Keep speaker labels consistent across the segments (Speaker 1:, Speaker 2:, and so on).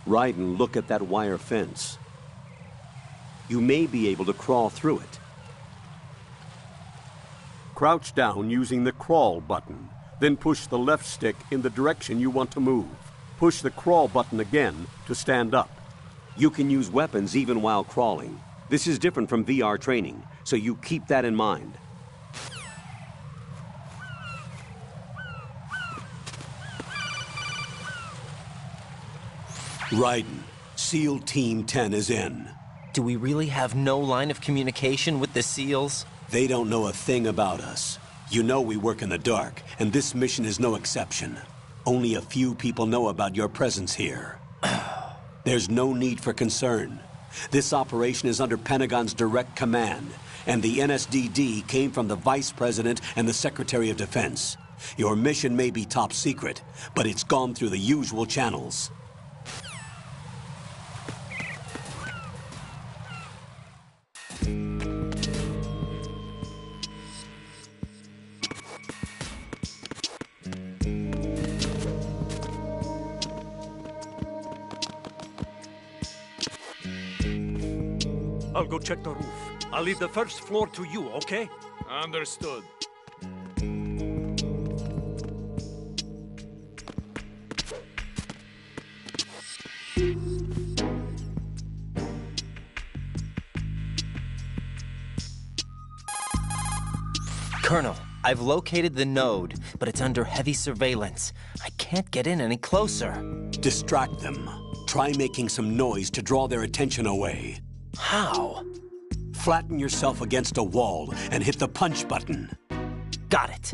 Speaker 1: Ryden, look at that wire fence. You may be able to crawl through it. Crouch down using the crawl button. Then push the left stick in the direction you want to move. Push the crawl button again to stand up. You can use weapons even while crawling. This is different from VR training, so you keep that in mind. Ryden, SEAL Team 10 is in.
Speaker 2: Do we really have no line of communication with the SEALs?
Speaker 1: They don't know a thing about us. You know we work in the dark, and this mission is no exception. Only a few people know about your presence here. There's no need for concern. This operation is under Pentagon's direct command, and the NSDD came from the Vice President and the Secretary of Defense. Your mission may be top secret, but it's gone through the usual channels.
Speaker 3: I'll go check the roof. I'll leave the first floor to you, okay?
Speaker 4: Understood.
Speaker 2: Colonel, I've located the node, but it's under heavy surveillance. I can't get in any closer.
Speaker 1: Distract them. Try making some noise to draw their attention away.
Speaker 2: How?
Speaker 1: Flatten yourself against a wall and hit the punch button.
Speaker 2: Got it.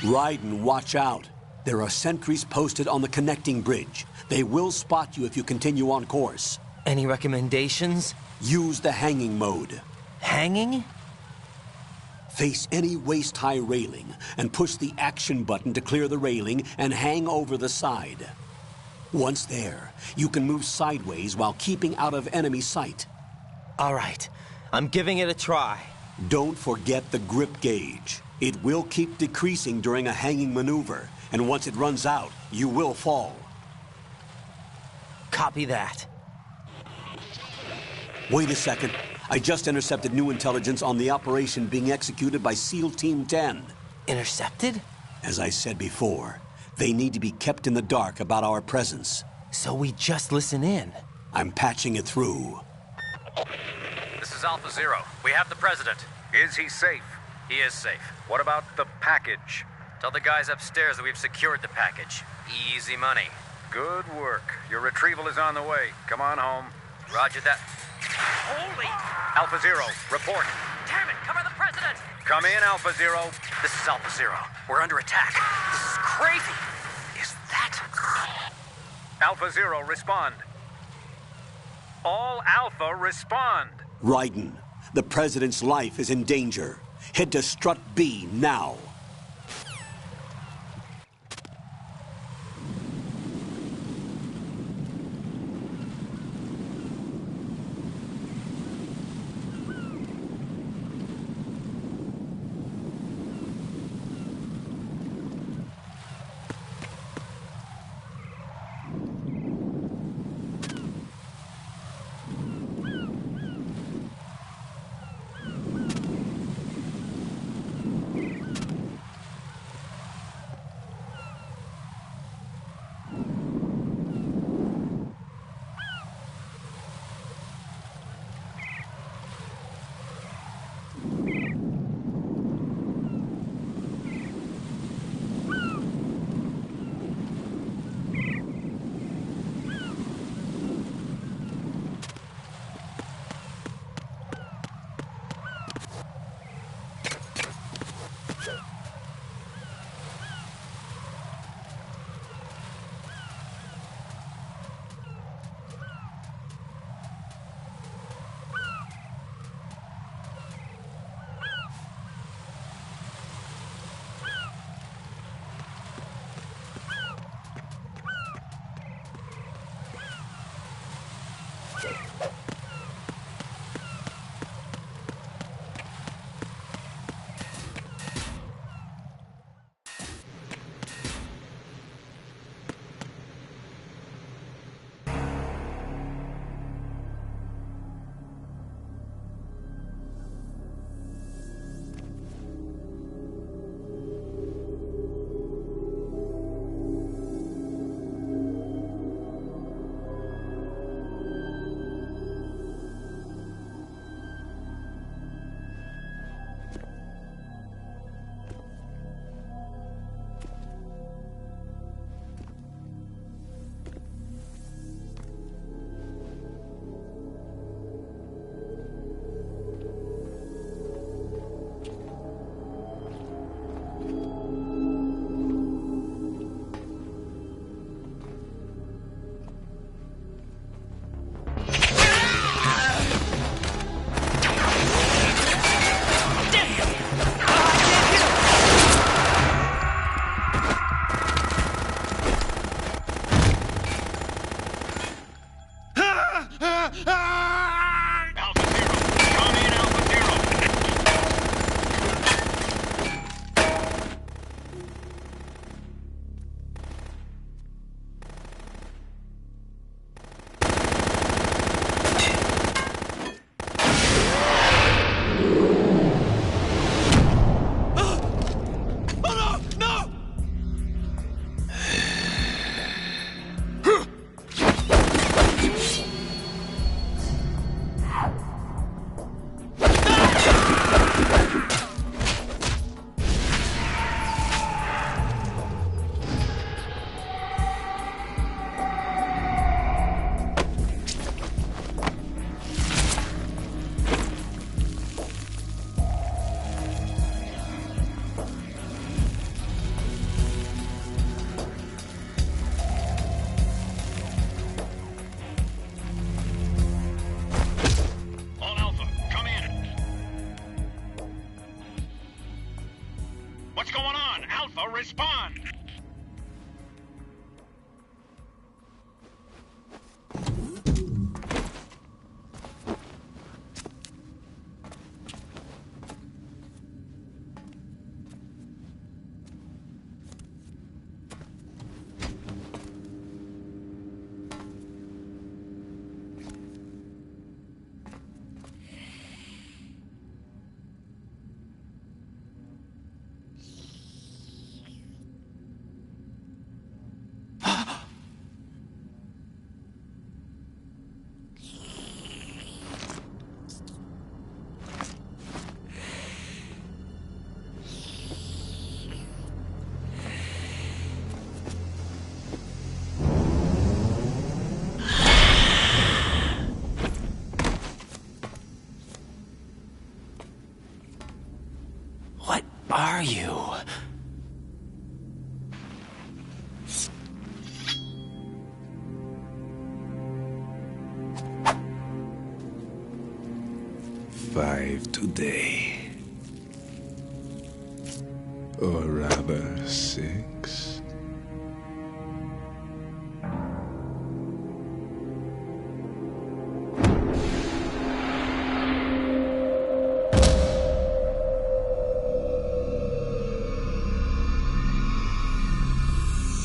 Speaker 1: Ryden, watch out. There are sentries posted on the connecting bridge. They will spot you if you continue on course.
Speaker 2: Any recommendations?
Speaker 1: Use the hanging mode.
Speaker 2: Hanging?
Speaker 1: Face any waist-high railing and push the action button to clear the railing and hang over the side. Once there, you can move sideways while keeping out of enemy sight.
Speaker 2: All right, I'm giving it a try.
Speaker 1: Don't forget the grip gauge. It will keep decreasing during a hanging maneuver, and once it runs out, you will fall.
Speaker 2: Copy that.
Speaker 1: Wait a second. I just intercepted new intelligence on the operation being executed by SEAL Team 10.
Speaker 2: Intercepted?
Speaker 1: As I said before, they need to be kept in the dark about our presence.
Speaker 2: So we just listen in.
Speaker 1: I'm patching it through.
Speaker 5: This is Alpha Zero. We have the president.
Speaker 6: Is he safe?
Speaker 5: He is safe.
Speaker 6: What about the package?
Speaker 5: Tell the guys upstairs that we've secured the package. Easy money.
Speaker 6: Good work. Your retrieval is on the way. Come on home.
Speaker 5: Roger that. Holy!
Speaker 6: Alpha Zero, report.
Speaker 5: Damn it! Cover the president!
Speaker 6: Come in, Alpha Zero.
Speaker 5: This is Alpha Zero. We're under attack. This is crazy. Is that...
Speaker 6: Alpha Zero, respond. All Alpha, respond.
Speaker 1: Ryden, the president's life is in danger. Head to Strut B now.
Speaker 6: Respond!
Speaker 2: What are you?
Speaker 4: Five today. Or rather, 6.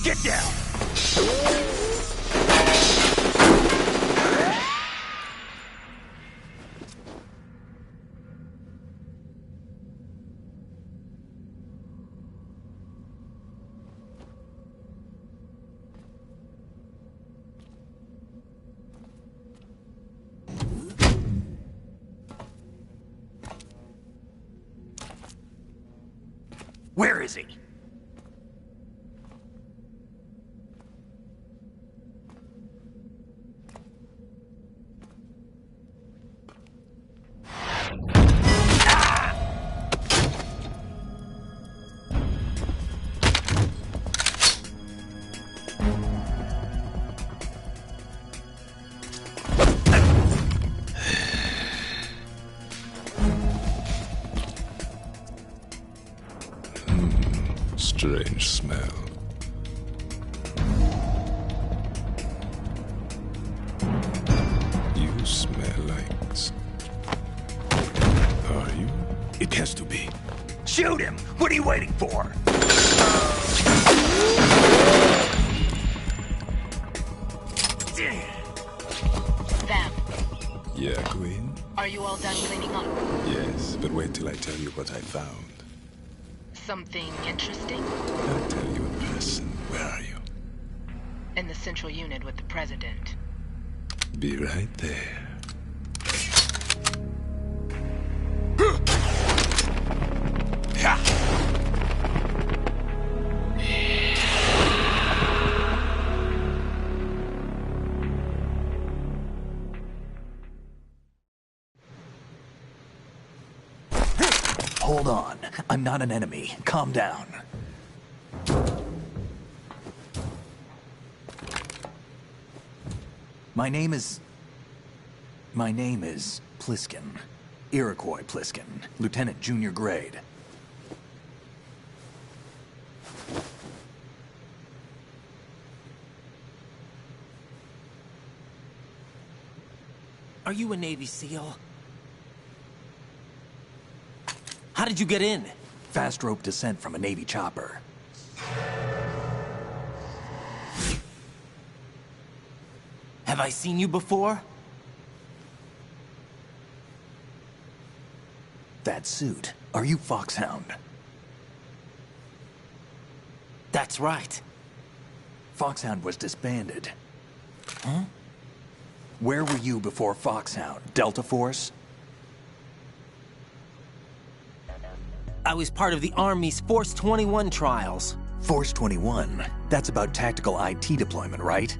Speaker 6: Get down! Where is he?
Speaker 4: strange smell. You smell like... Are you?
Speaker 7: It has to be. Shoot him! What are you waiting for?
Speaker 8: Vamp,
Speaker 4: Yeah, Queen?
Speaker 8: are you all done cleaning up?
Speaker 4: Yes, but wait till I tell you what I found.
Speaker 8: Something interesting?
Speaker 4: I'll tell you in person. Where are you?
Speaker 8: In the central unit with the president.
Speaker 4: Be right there.
Speaker 7: Hold on. I'm not an enemy. Calm down. My name is Pliskin. Iroquois Pliskin. Lieutenant Junior Grade.
Speaker 2: Are you a Navy SEAL? How did you get in?
Speaker 7: Fast rope descent from a Navy chopper.
Speaker 2: Have I seen you before?
Speaker 7: That suit. Are you Foxhound?
Speaker 2: That's right.
Speaker 7: Foxhound was disbanded. Huh? Where were you before Foxhound? Delta Force?
Speaker 2: I was part of the Army's Force 21 trials.
Speaker 7: Force 21? That's about tactical IT deployment, right?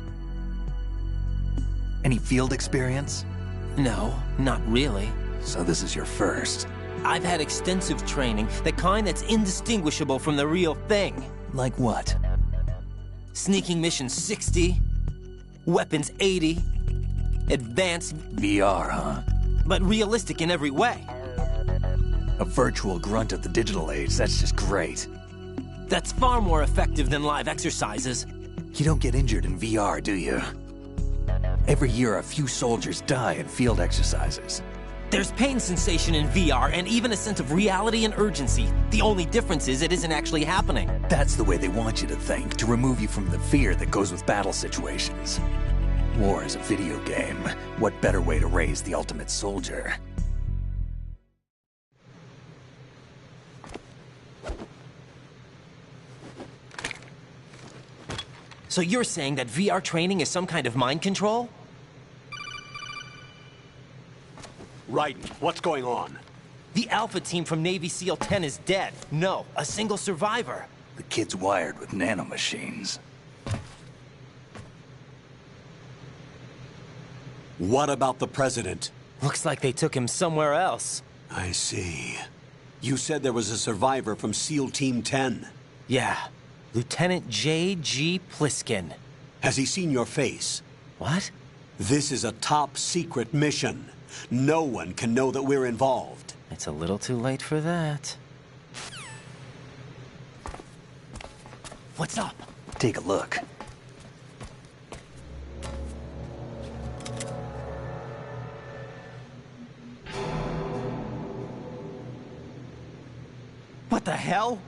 Speaker 7: Any field experience?
Speaker 2: No, not really.
Speaker 7: So this is your first.
Speaker 2: I've had extensive training, the kind that's indistinguishable from the real thing.
Speaker 7: Like what?
Speaker 2: Sneaking mission 60, weapons 80, advanced,
Speaker 7: VR, huh?
Speaker 2: but realistic in every way.
Speaker 7: A virtual grunt of the digital age, that's just great.
Speaker 2: That's far more effective than live exercises.
Speaker 7: You don't get injured in VR, do you? Every year, a few soldiers die in field exercises.
Speaker 2: There's pain sensation in VR and even a sense of reality and urgency. The only difference is it isn't actually happening.
Speaker 7: That's the way they want you to think, to remove you from the fear that goes with battle situations. War is a video game. What better way to raise the ultimate soldier?
Speaker 2: So you're saying that VR training is some kind of mind control?
Speaker 1: Raiden, what's going on?
Speaker 2: The Alpha team from Navy SEAL 10 is dead. No, a single survivor.
Speaker 7: The kid's wired with nanomachines.
Speaker 1: What about the president?
Speaker 2: Looks like they took him somewhere else.
Speaker 1: I see. You said there was a survivor from SEAL Team 10.
Speaker 2: Yeah, Lieutenant J.G. Pliskin.
Speaker 1: Has he seen your face?
Speaker 2: What?
Speaker 1: This is a top secret mission. No one can know that we're involved.
Speaker 2: It's a little too late for that. What's up?
Speaker 7: Take a look.
Speaker 2: What the hell?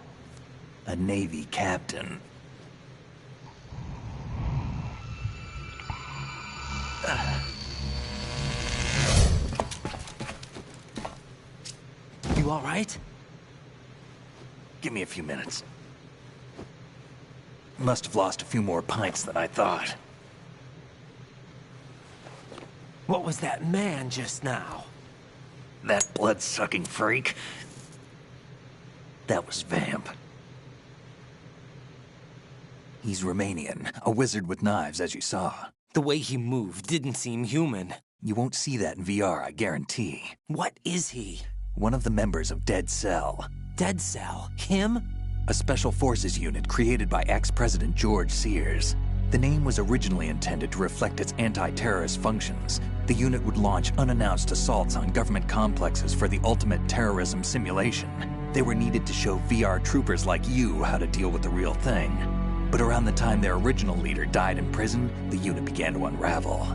Speaker 7: A Navy captain.
Speaker 2: You all right?
Speaker 7: Give me a few minutes. Must have lost a few more pints than I thought.
Speaker 2: What was that man just now?
Speaker 7: That blood-sucking freak? That was Vamp. He's Romanian, a wizard with knives, as you saw.
Speaker 2: The way he moved didn't seem human.
Speaker 7: You won't see that in VR, I guarantee.
Speaker 2: What is he?
Speaker 7: One of the members of Dead Cell.
Speaker 2: Dead Cell? Him?
Speaker 7: A special forces unit created by ex-President George Sears. The name was originally intended to reflect its anti-terrorist functions. The unit would launch unannounced assaults on government complexes for the ultimate terrorism simulation. They were needed to show VR troopers like you how to deal with the real thing. But around the time their original leader died in prison, the unit began to unravel.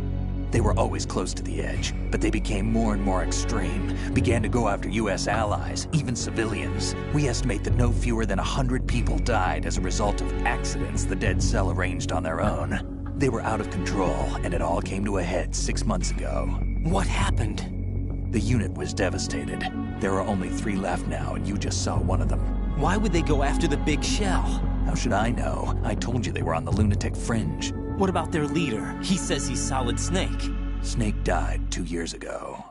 Speaker 7: They were always close to the edge, but they became more and more extreme, began to go after US allies, even civilians. We estimate that no fewer than 100 people died as a result of accidents the Dead Cell arranged on their own. They were out of control, and it all came to a head 6 months ago.
Speaker 2: What happened?
Speaker 7: The unit was devastated. There are only 3 left now, and you just saw one of them.
Speaker 2: Why would they go after the big shell?
Speaker 7: How should I know? I told you they were on the lunatic fringe.
Speaker 2: What about their leader? He says he's Solid Snake.
Speaker 7: Snake died 2 years ago.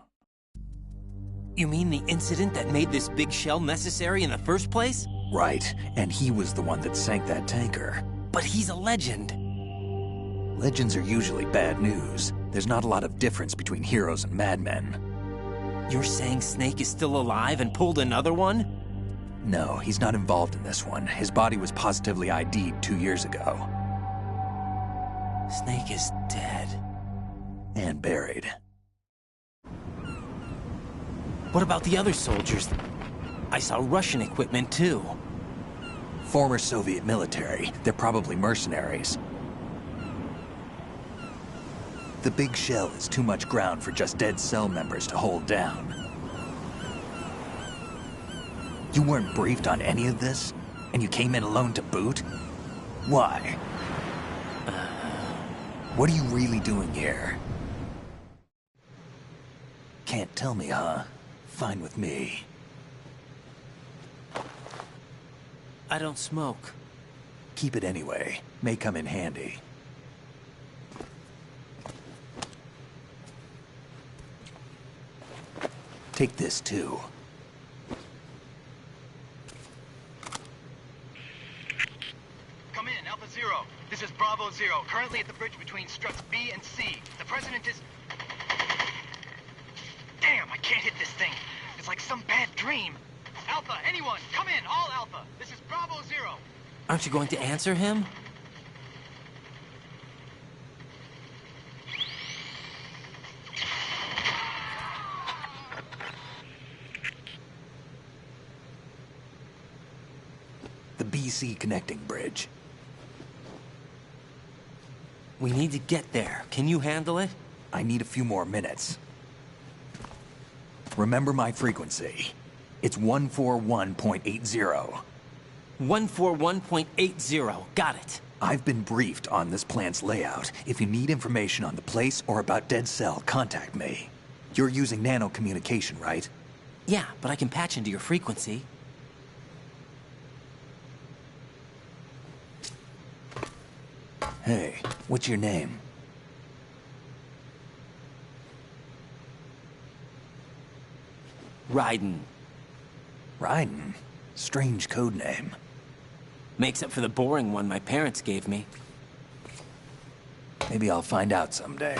Speaker 2: You mean the incident that made this big shell necessary in the first place?
Speaker 7: Right, and he was the one that sank that tanker.
Speaker 2: But he's a legend.
Speaker 7: Legends are usually bad news. There's not a lot of difference between heroes and madmen.
Speaker 2: You're saying Snake is still alive and pulled another one?
Speaker 7: No, he's not involved in this one. His body was positively ID'd 2 years ago.
Speaker 2: Snake is dead.
Speaker 7: And buried.
Speaker 2: What about the other soldiers? I saw Russian equipment too.
Speaker 7: Former Soviet military. They're probably mercenaries. The big shell is too much ground for just Dead Cell members to hold down. You weren't briefed on any of this? And you came in alone to boot? Why? What are you really doing here? Can't tell me, huh? Fine with me.
Speaker 2: I don't smoke.
Speaker 7: Keep it anyway. May come in handy. Take this, too.
Speaker 5: Come in, Alpha Zero. This is Bravo Zero, currently at the bridge between struts B and C. The President is... Damn, I can't hit this thing. It's like some bad dream. Alpha, anyone, come in, all Alpha. This is Bravo Zero.
Speaker 2: Aren't you going to answer him?
Speaker 7: The BC connecting bridge.
Speaker 2: We need to get there. Can you handle it?
Speaker 7: I need a few more minutes. Remember my frequency. It's 141.80.
Speaker 2: 141.80. Got it.
Speaker 7: I've been briefed on this plant's layout. If you need information on the place or about Dead Cell, contact me. You're using nano communication, right?
Speaker 2: Yeah, but I can patch into your frequency.
Speaker 7: Hey, what's your name?
Speaker 2: Raiden.
Speaker 7: Raiden? Strange code name.
Speaker 2: Makes up for the boring one my parents gave me.
Speaker 7: Maybe I'll find out someday.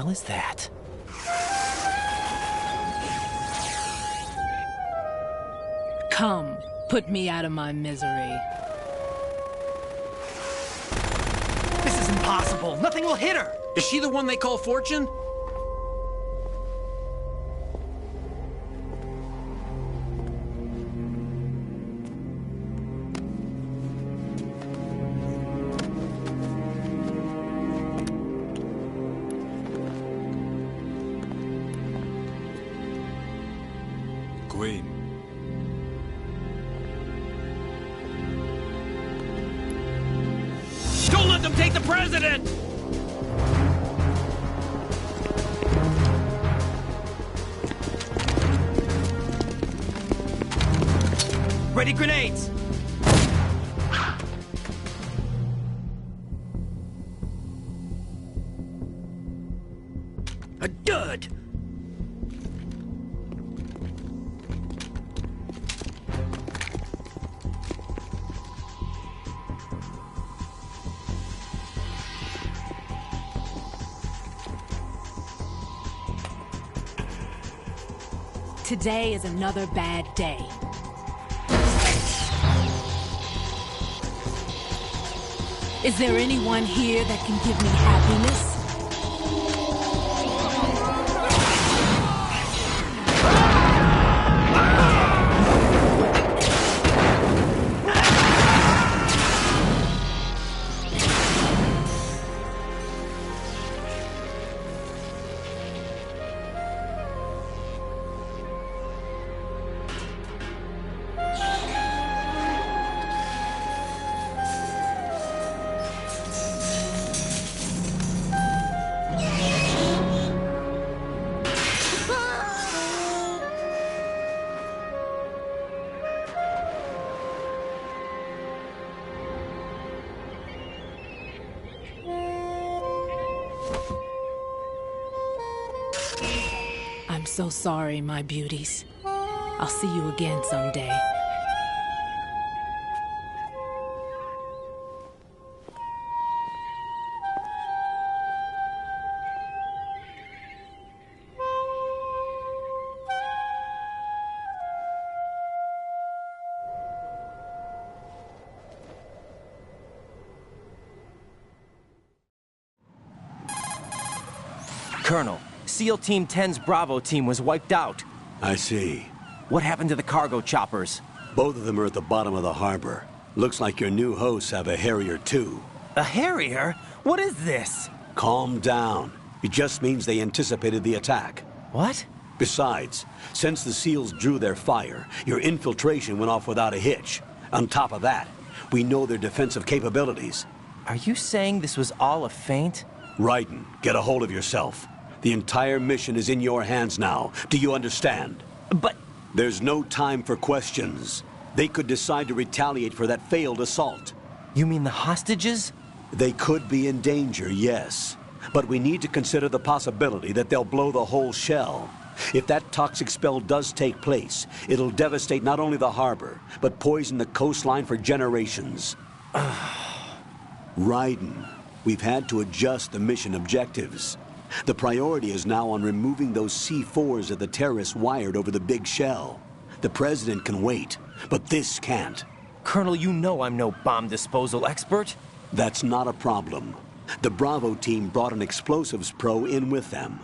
Speaker 2: hell is that?
Speaker 9: Come, put me out of my misery.
Speaker 10: This is impossible. Nothing will hit her.
Speaker 11: Is she the one they call Fortune?
Speaker 4: Queen.
Speaker 11: Don't let them take the president!
Speaker 10: Ready grenades!
Speaker 11: A dud!
Speaker 9: Today is another bad day. Is there anyone here that can give me happiness? I'm so sorry, my beauties. I'll see you again someday.
Speaker 2: Colonel, SEAL Team 10's Bravo team was wiped out.
Speaker 1: I see.
Speaker 2: What happened to the cargo choppers?
Speaker 1: Both of them are at the bottom of the harbor. Looks like your new hosts have a Harrier too.
Speaker 2: A Harrier? What is this?
Speaker 1: Calm down. It just means they anticipated the attack.
Speaker 2: What?
Speaker 1: Besides, since the SEALs drew their fire, your infiltration went off without a hitch. On top of that, we know their defensive capabilities.
Speaker 2: Are you saying this was all a feint?
Speaker 1: Raiden, get a hold of yourself. The entire mission is in your hands now. Do you understand?
Speaker 2: But...
Speaker 1: There's no time for questions. They could decide to retaliate for that failed assault.
Speaker 2: You mean the hostages?
Speaker 1: They could be in danger, yes. But we need to consider the possibility that they'll blow the whole shell. If that toxic spell does take place, it'll devastate not only the harbor, but poison the coastline for generations. Raiden, we've had to adjust the mission objectives. The priority is now on removing those C4s that the terrorists wired over the big shell. The president can wait, but this can't.
Speaker 2: Colonel, you know I'm no bomb disposal expert.
Speaker 1: That's not a problem. The Bravo team brought an explosives pro in with them.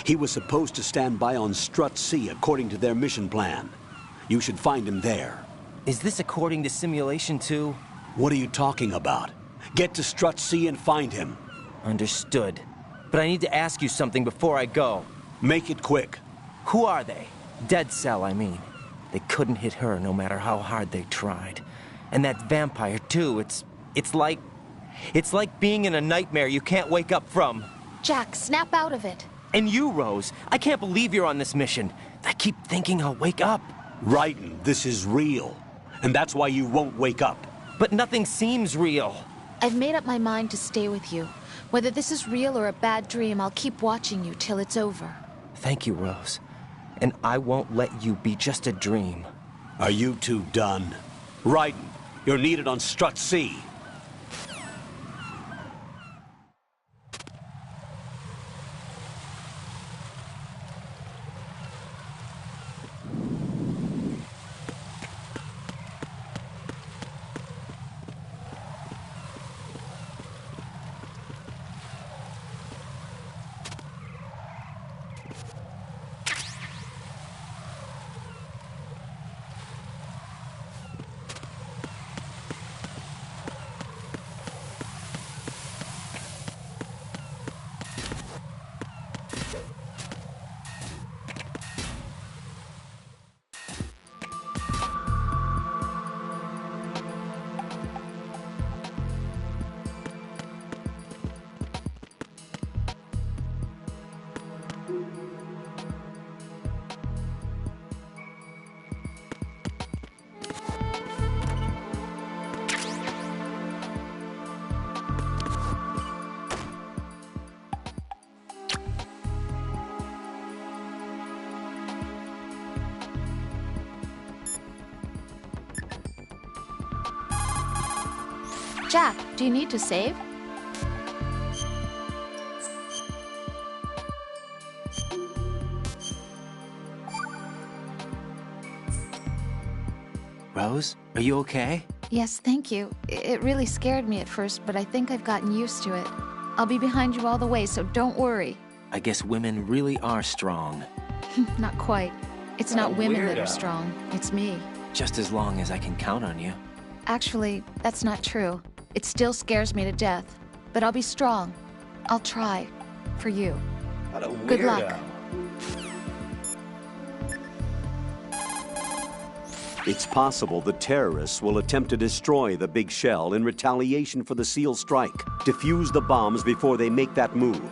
Speaker 1: He was supposed to stand by on Strut C according to their mission plan. You should find him there.
Speaker 2: Is this according to Simulation 2?
Speaker 1: What are you talking about? Get to Strut C and find him.
Speaker 2: Understood. But I need to ask you something before I go.
Speaker 1: Make it quick.
Speaker 2: Who are they? Dead Cell, I mean. They couldn't hit her no matter how hard they tried. And that vampire, too, it's like being in a nightmare you can't wake up from.
Speaker 12: Jack, snap out of it.
Speaker 2: And you, Rose, I can't believe you're on this mission. I keep thinking I'll wake up.
Speaker 1: Raiden, this is real. And that's why you won't wake up.
Speaker 2: But nothing seems real.
Speaker 12: I've made up my mind to stay with you. Whether this is real or a bad dream, I'll keep watching you till it's over.
Speaker 2: Thank you, Rose. And I won't let you be just a dream.
Speaker 1: Are you two done? Raiden, you're needed on Strut C.
Speaker 12: Jack, do you need to save?
Speaker 2: Rose, are you okay?
Speaker 12: Yes, thank you. It really scared me at first, but I think I've gotten used to it. I'll be behind you all the way, so don't worry.
Speaker 2: I guess women really are strong.
Speaker 12: Not quite. It's not women that are strong. It's me.
Speaker 2: Just as long as I can count on you.
Speaker 12: Actually, that's not true. It still scares me to death. But I'll be strong. I'll try. For you. Good luck.
Speaker 1: It's possible the terrorists will attempt to destroy the big shell in retaliation for the SEAL strike. Defuse the bombs before they make that move.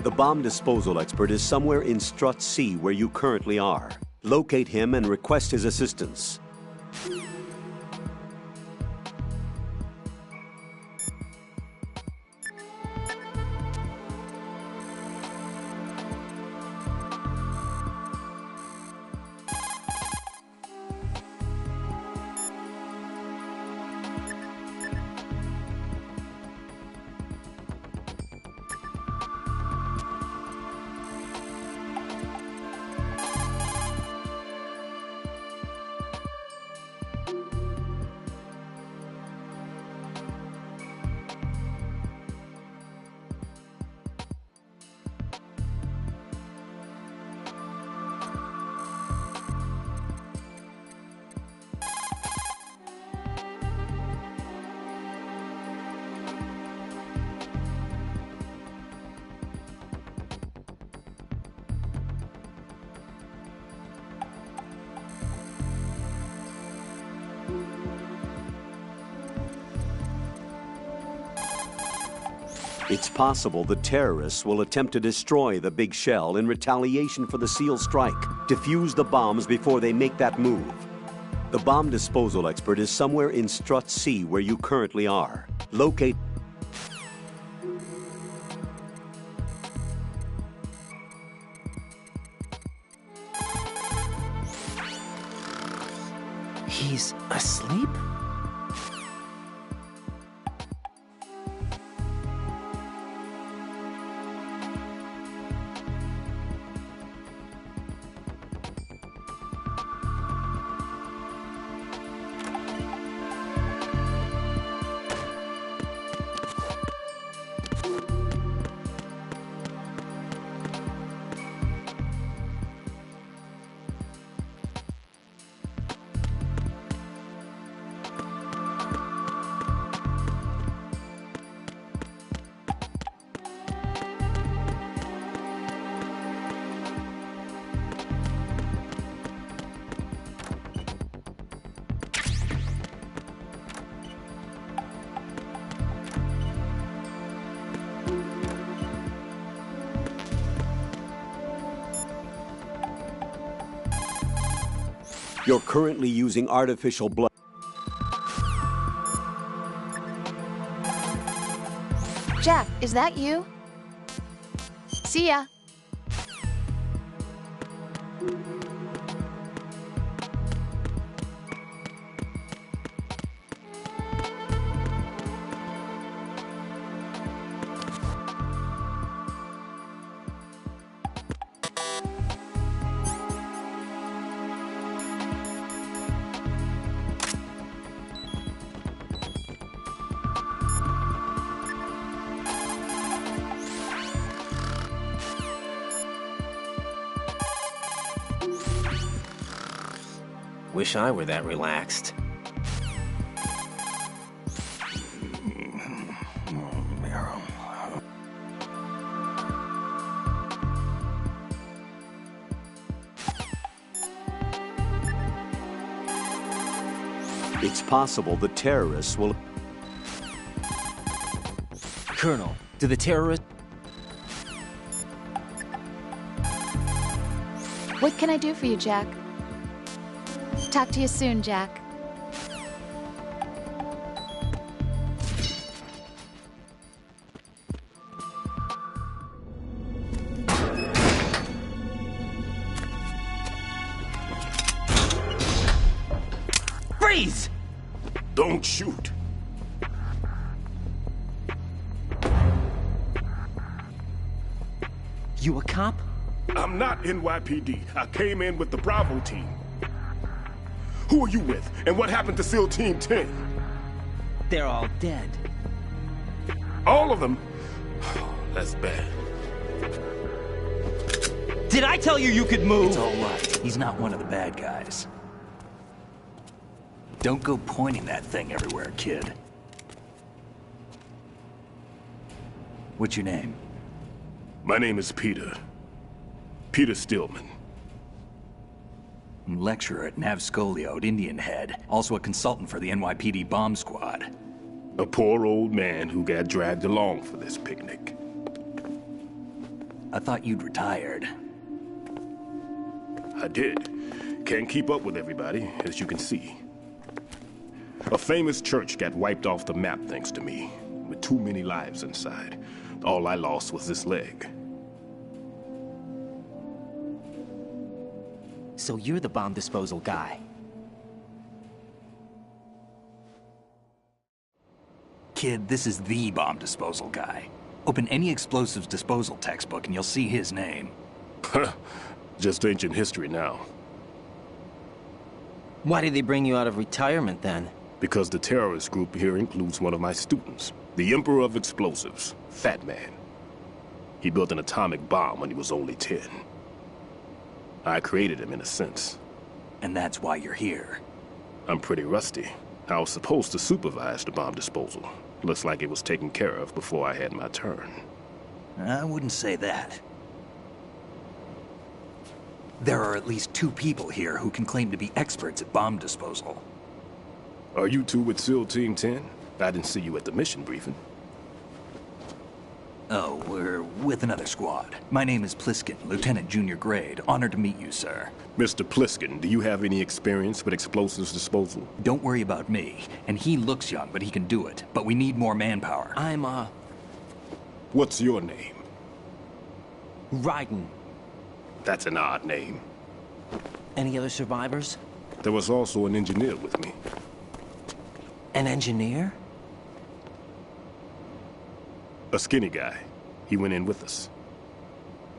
Speaker 1: The bomb disposal expert is somewhere in Strut C where you currently are. Locate him and request his assistance. It's possible the terrorists will attempt to destroy the big shell in retaliation for the SEAL strike. Defuse the bombs before they make that move. The bomb disposal expert is somewhere in Strut C where you currently are. Locate...
Speaker 2: He's asleep?
Speaker 1: You're currently using artificial blood.
Speaker 12: Jack, is that you? See ya.
Speaker 2: Wish I were that relaxed.
Speaker 1: It's possible the terrorists will...
Speaker 2: Colonel, do the terrorists...
Speaker 12: What can I do for you, Jack? Talk to you soon, Jack.
Speaker 2: Freeze!
Speaker 3: Don't shoot.
Speaker 2: You a cop?
Speaker 13: I'm not NYPD. I came in with the Bravo team. Who are you with? And what happened to SEAL Team 10?
Speaker 2: They're all dead.
Speaker 13: All of them? That's bad.
Speaker 2: Did I tell you could move?
Speaker 7: It's all right. He's not one of the bad guys. Don't go pointing that thing everywhere, kid. What's your name?
Speaker 13: My name is Peter. Peter Stillman.
Speaker 7: Lecturer at Nav Scolio at Indian Head. Also a consultant for the NYPD bomb squad.
Speaker 13: A poor old man who got dragged along for this picnic.
Speaker 7: I thought you'd retired.
Speaker 13: I did. Can't keep up with everybody, as you can see. A famous church got wiped off the map thanks to me, with too many lives inside. All I lost was this leg.
Speaker 2: So you're the bomb disposal guy.
Speaker 7: Kid, this is the bomb disposal guy. Open any explosives disposal textbook and you'll see his name.
Speaker 13: Just ancient history now.
Speaker 2: Why did they bring you out of retirement then?
Speaker 13: Because the terrorist group here includes one of my students, the Emperor of Explosives, Fat Man. He built an atomic bomb when he was only 10. I created him in a sense.
Speaker 7: And that's why you're here.
Speaker 13: I'm pretty rusty. I was supposed to supervise the bomb disposal. Looks like it was taken care of before I had my turn.
Speaker 7: I wouldn't say that. There are at least 2 people here who can claim to be experts at bomb disposal.
Speaker 13: Are you two with SEAL Team 10? I didn't see you at the mission briefing.
Speaker 7: Oh, we're with another squad. My name is Pliskin, Lieutenant Junior Grade. Honored to meet you, sir.
Speaker 13: Mr. Pliskin, do you have any experience with explosives disposal?
Speaker 7: Don't worry about me. And he looks young, but he can do it. But we need more manpower.
Speaker 13: What's your name?
Speaker 2: Raiden.
Speaker 13: That's an odd name.
Speaker 2: Any other survivors?
Speaker 13: There was also an engineer with me.
Speaker 2: An engineer?
Speaker 13: A skinny guy. He went in with us.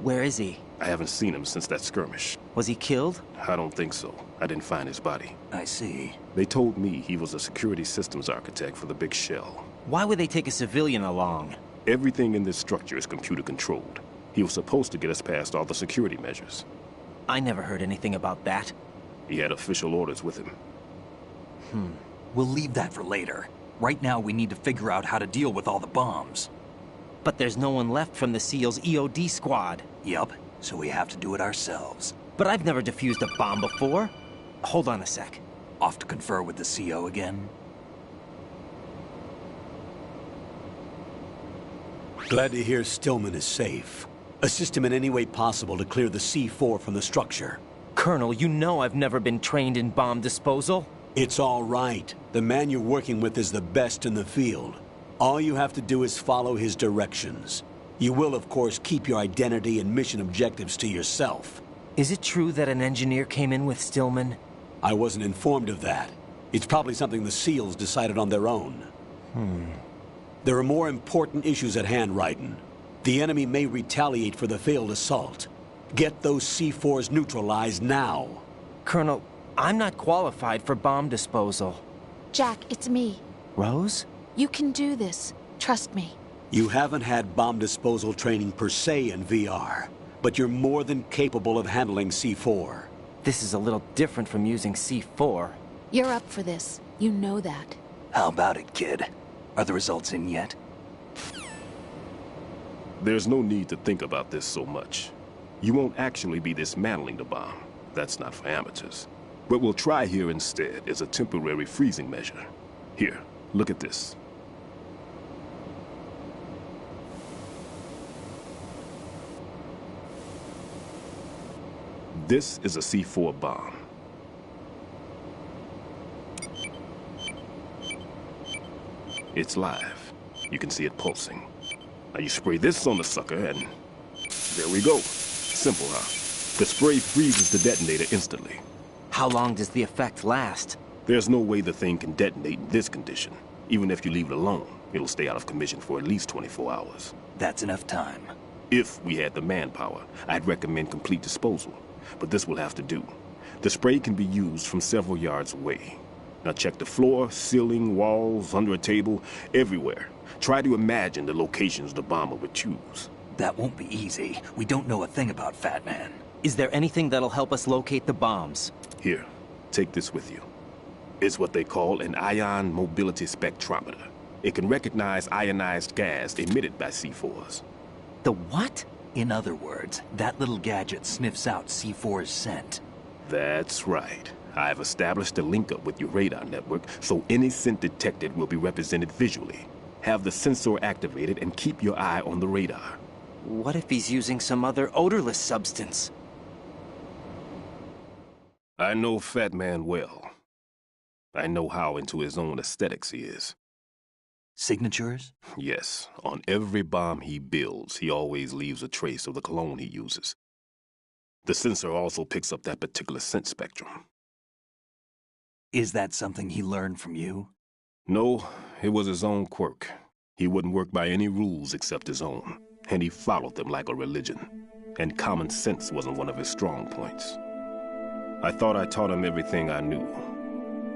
Speaker 2: Where is he?
Speaker 13: I haven't seen him since that skirmish.
Speaker 2: Was he killed?
Speaker 13: I don't think so. I didn't find his body.
Speaker 7: I see.
Speaker 13: They told me he was a security systems architect for the big shell.
Speaker 2: Why would they take a civilian along?
Speaker 13: Everything in this structure is computer controlled. He was supposed to get us past all the security measures.
Speaker 2: I never heard anything about that.
Speaker 13: He had official orders with him.
Speaker 7: We'll leave that for later. Right now, we need to figure out how to deal with all the bombs.
Speaker 2: But there's no one left from the SEAL's EOD squad.
Speaker 7: Yup, so we have to do it ourselves.
Speaker 2: But I've never defused a bomb before. Hold on a sec.
Speaker 7: Off to confer with the CO again?
Speaker 1: Glad to hear Stillman is safe. Assist him in any way possible to clear the C4 from the structure.
Speaker 2: Colonel, you know I've never been trained in bomb disposal.
Speaker 1: It's all right. The man you're working with is the best in the field. All you have to do is follow his directions. You will, of course, keep your identity and mission objectives to yourself.
Speaker 2: Is it true that an engineer came in with Stillman?
Speaker 1: I wasn't informed of that. It's probably something the SEALs decided on their own. There are more important issues at hand, Raiden. The enemy may retaliate for the failed assault. Get those C4s neutralized now.
Speaker 2: Colonel, I'm not qualified for bomb disposal.
Speaker 12: Jack, it's me.
Speaker 2: Rose?
Speaker 12: You can do this. Trust me.
Speaker 1: You haven't had bomb disposal training per se in VR, but you're more than capable of handling C4.
Speaker 2: This is a little different from using C4.
Speaker 12: You're up for this. You know that.
Speaker 7: How about it, kid? Are the results in yet?
Speaker 13: There's no need to think about this so much. You won't actually be dismantling the bomb. That's not for amateurs. What we'll try here instead is a temporary freezing measure. Here, look at this. This is a C4 bomb. It's live. You can see it pulsing. Now you spray this on the sucker and there we go. Simple, huh? The spray freezes the detonator instantly.
Speaker 2: How long does the effect last?
Speaker 13: There's no way the thing can detonate in this condition. Even if you leave it alone, it'll stay out of commission for at least 24 hours.
Speaker 7: That's enough time.
Speaker 13: If we had the manpower, I'd recommend complete disposal. But this will have to do. The spray can be used from several yards away. Now check the floor, ceiling, walls, under a table, everywhere. Try to imagine the locations the bomber would choose.
Speaker 7: That won't be easy. We don't know a thing about Fat Man.
Speaker 2: Is there anything that'll help us locate the bombs?
Speaker 13: Here, take this with you. It's what they call an ion mobility spectrometer. It can recognize ionized gas emitted by C4s.
Speaker 2: The what?
Speaker 7: In other words, that little gadget sniffs out C4's scent.
Speaker 13: That's right. I've established a link-up with your radar network, so any scent detected will be represented visually. Have the sensor activated and keep your eye on the radar.
Speaker 2: What if he's using some other odorless substance?
Speaker 13: I know Fat Man well. I know how into his own aesthetics he is.
Speaker 7: Signatures?
Speaker 13: Yes. On every bomb he builds, he always leaves a trace of the cologne he uses. The sensor also picks up that particular scent spectrum.
Speaker 7: Is that something he learned from you?
Speaker 13: No, it was his own quirk. He wouldn't work by any rules except his own, and he followed them like a religion. And common sense wasn't one of his strong points. I thought I taught him everything I knew.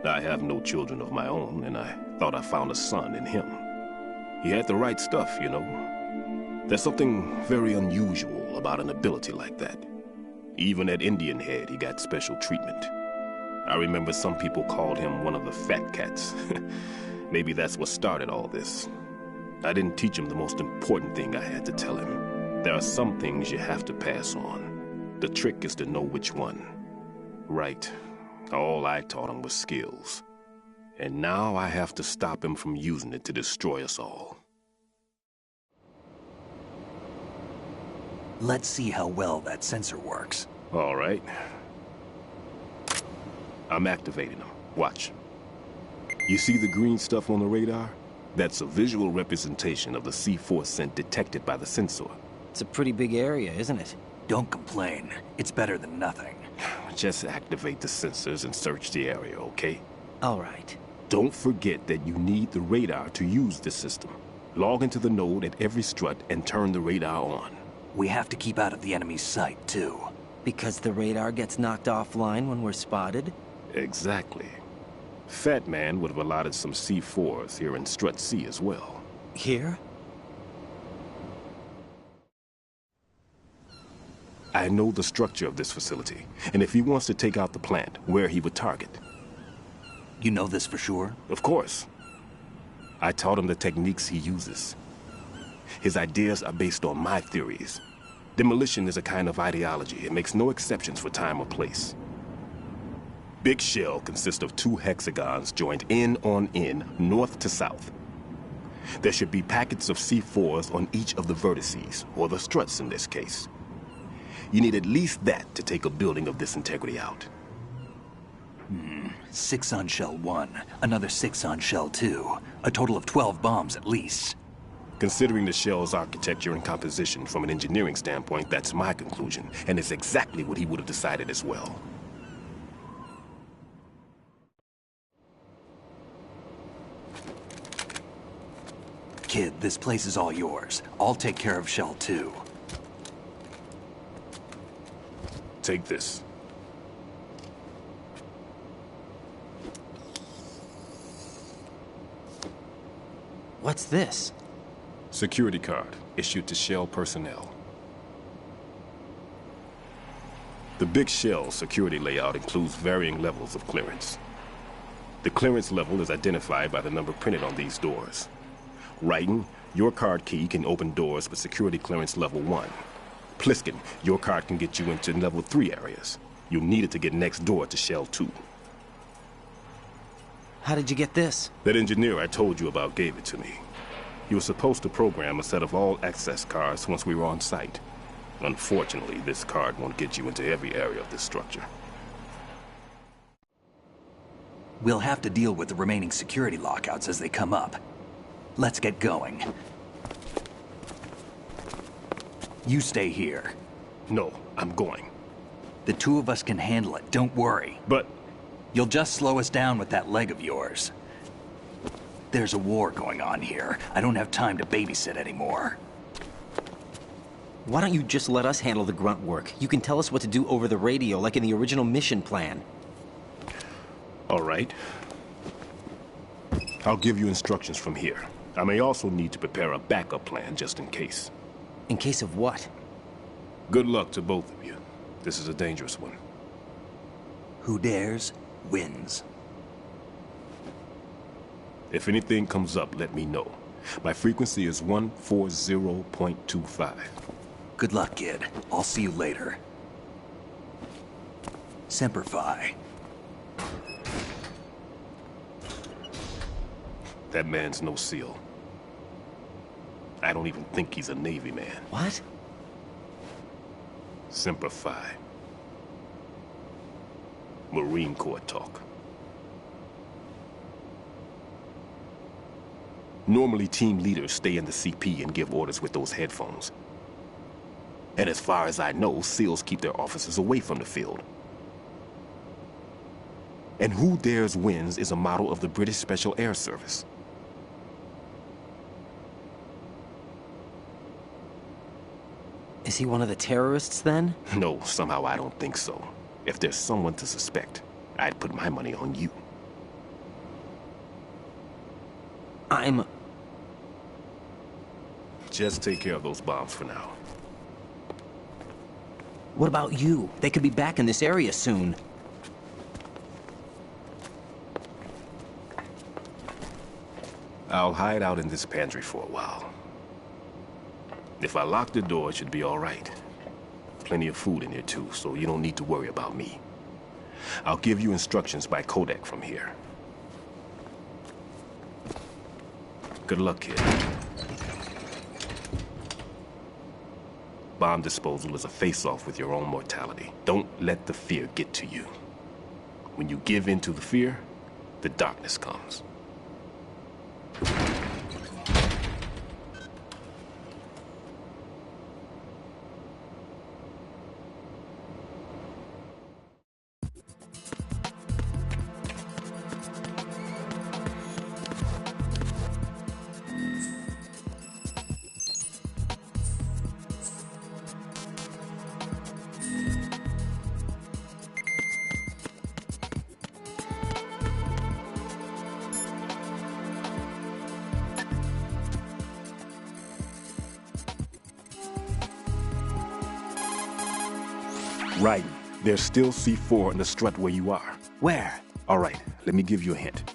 Speaker 13: I have no children of my own, and I thought I found a son in him. He had the right stuff, you know. There's something very unusual about an ability like that. Even at Indian Head, he got special treatment. I remember some people called him one of the fat cats. Maybe that's what started all this. I didn't teach him the most important thing I had to tell him. There are some things you have to pass on. The trick is to know which one. Right. All I taught him was skills. And now I have to stop him from using it to destroy us all.
Speaker 7: Let's see how well that sensor works.
Speaker 13: All right. I'm activating them. Watch. You see the green stuff on the radar? That's a visual representation of the C4 scent detected by the sensor.
Speaker 2: It's a pretty big area, isn't it?
Speaker 7: Don't complain. It's better than nothing.
Speaker 13: Just activate the sensors and search the area, okay?
Speaker 2: All right.
Speaker 13: Don't forget that you need the radar to use the system. Log into the node at every strut and turn the radar on.
Speaker 7: We have to keep out of the enemy's sight, too.
Speaker 2: Because the radar gets knocked offline when we're spotted?
Speaker 13: Exactly. Fat Man would have allotted some C4s here in Strut C as well.
Speaker 2: Here?
Speaker 13: I know the structure of this facility, and if he wants to take out the plant, where he would target.
Speaker 7: You know this for sure?
Speaker 13: Of course. I taught him the techniques he uses. His ideas are based on my theories. Demolition is a kind of ideology. It makes no exceptions for time or place. Big shell consists of 2 hexagons joined end on end, north to south. There should be packets of C4s on each of the vertices, or the struts in this case. You need at least that to take a building of this integrity out.
Speaker 7: 6 on shell 1, another 6 on shell 2. A total of 12 bombs at least.
Speaker 13: Considering the shell's architecture and composition from an engineering standpoint, that's my conclusion, and it's exactly what he would have decided as well.
Speaker 7: Kid, this place is all yours. I'll take care of shell 2.
Speaker 13: Take this.
Speaker 2: What's this?
Speaker 13: Security card, issued to Shell personnel. The Big Shell security layout includes varying levels of clearance. The clearance level is identified by the number printed on these doors. Writing, your card key can open doors with security clearance level 1. Pliskin, your card can get you into level 3 areas. You'll need it to get next door to Shell 2.
Speaker 2: How did you get this?
Speaker 13: That engineer I told you about gave it to me. He was supposed to program a set of all access cards once we were on site. Unfortunately, this card won't get you into every area of this structure.
Speaker 7: We'll have to deal with the remaining security lockouts as they come up. Let's get going. You stay here.
Speaker 13: No, I'm going.
Speaker 7: The 2 of us can handle it, don't worry.
Speaker 13: But...
Speaker 7: You'll just slow us down with that leg of yours. There's a war going on here. I don't have time to babysit anymore.
Speaker 2: Why don't you just let us handle the grunt work? You can tell us what to do over the radio, like in the original mission plan.
Speaker 13: All right. I'll give you instructions from here. I may also need to prepare a backup plan just in case.
Speaker 2: In case of what?
Speaker 13: Good luck to both of you. This is a dangerous one.
Speaker 7: Who dares, wins.
Speaker 13: If anything comes up, let me know. My frequency is 140.25.
Speaker 7: Good luck, kid. I'll see you later. Semper Fi.
Speaker 13: That man's no SEAL. I don't even think he's a Navy man.
Speaker 2: What?
Speaker 13: Semper Fi. Marine Corps talk. Normally, team leaders stay in the CP and give orders with those headphones. And as far as I know, SEALs keep their officers away from the field. And Who Dares Wins is a model of the British Special Air Service.
Speaker 2: Is he one of the terrorists, then?
Speaker 13: No, somehow I don't think so. If there's someone to suspect, I'd put my money on you. Just take care of those bombs for now.
Speaker 2: What about you? They could be back in this area soon.
Speaker 13: I'll hide out in this pantry for a while. If I lock the door, it should be all right. Plenty of food in here too, so you don't need to worry about me. I'll give you instructions by Kodak from here. Good luck, kid. Bomb disposal is a face-off with your own mortality. Don't let the fear get to you. When you give in to the fear, the darkness comes. Right. There's still C4 in the strut where you are.
Speaker 2: Where?
Speaker 13: All right, let me give you a hint.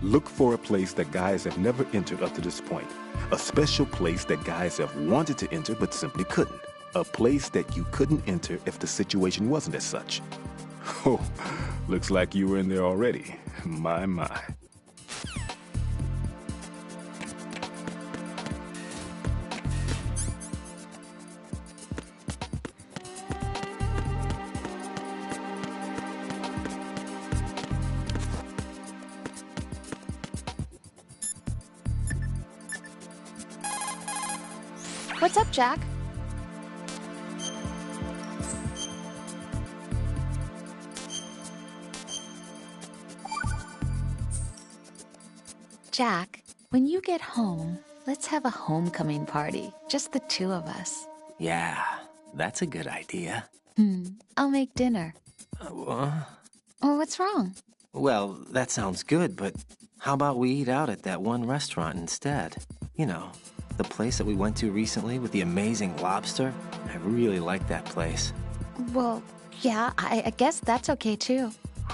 Speaker 13: Look for a place that guys have never entered up to this point. A special place that guys have wanted to enter but simply couldn't. A place that you couldn't enter if the situation wasn't as such. Oh, looks like you were in there already. My.
Speaker 12: What's up, Jack? Jack, when you get home, let's have a homecoming party. Just the two of us.
Speaker 2: Yeah, that's a good idea.
Speaker 12: I'll make dinner. Oh, what's wrong?
Speaker 2: Well, that sounds good, but how about we eat out at that one restaurant instead? You know, the place that we went to recently with the amazing lobster. I really like that place.
Speaker 12: Well, yeah, I guess that's okay too.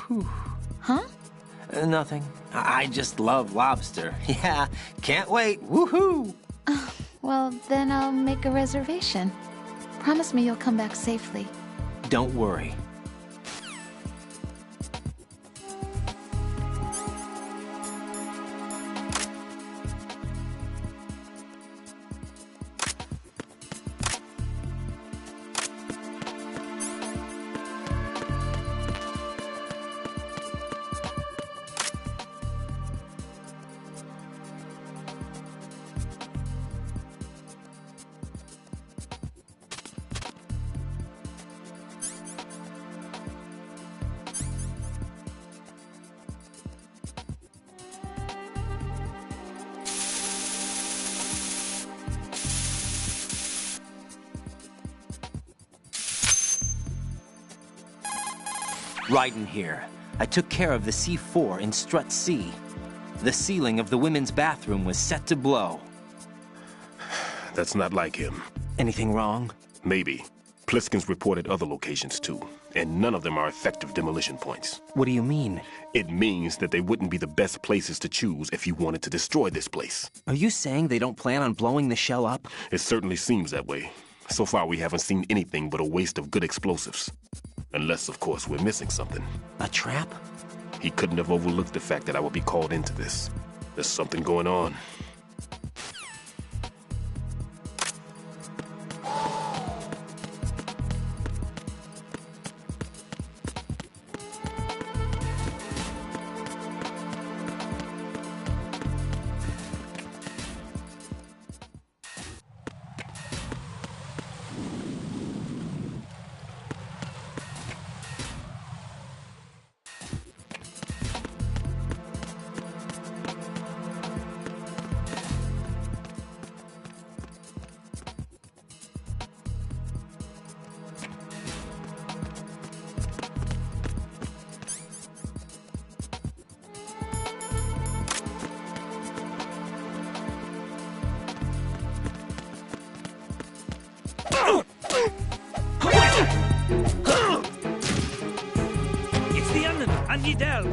Speaker 2: Whew.
Speaker 12: Huh?
Speaker 2: Nothing. I just love lobster. Yeah, can't wait. Woohoo!
Speaker 12: Well, then I'll make a reservation. Promise me you'll come back safely.
Speaker 2: Don't worry. Right in here. I took care of the C4 in Strut C. The ceiling of the women's bathroom was set to blow.
Speaker 13: That's not like him.
Speaker 2: Anything wrong?
Speaker 13: Maybe. Pliskin's reported other locations too, and none of them are effective demolition points.
Speaker 2: What do you mean?
Speaker 13: It means that they wouldn't be the best places to choose if you wanted to destroy this place.
Speaker 2: Are you saying they don't plan on blowing the shell up?
Speaker 13: It certainly seems that way. So far, we haven't seen anything but a waste of good explosives. Unless, of course, we're missing something.
Speaker 2: A trap?
Speaker 13: He couldn't have overlooked the fact that I would be called into this. There's something going on.
Speaker 3: It's the enemy, and Nidal.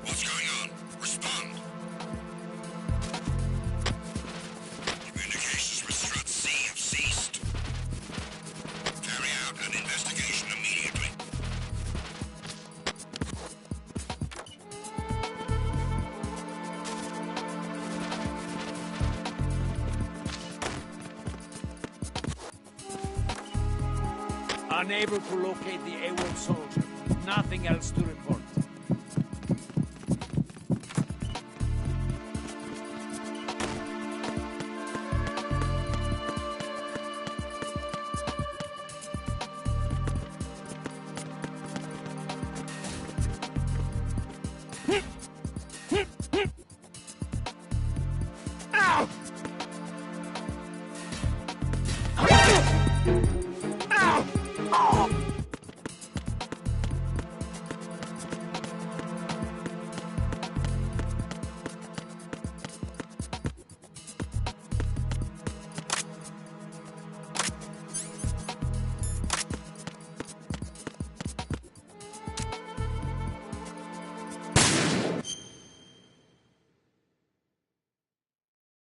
Speaker 14: What's going on? Respond. Communications with Strut C have ceased. Carry out an investigation immediately.
Speaker 3: Unable to locate the AWOL soldier. Nothing else to report.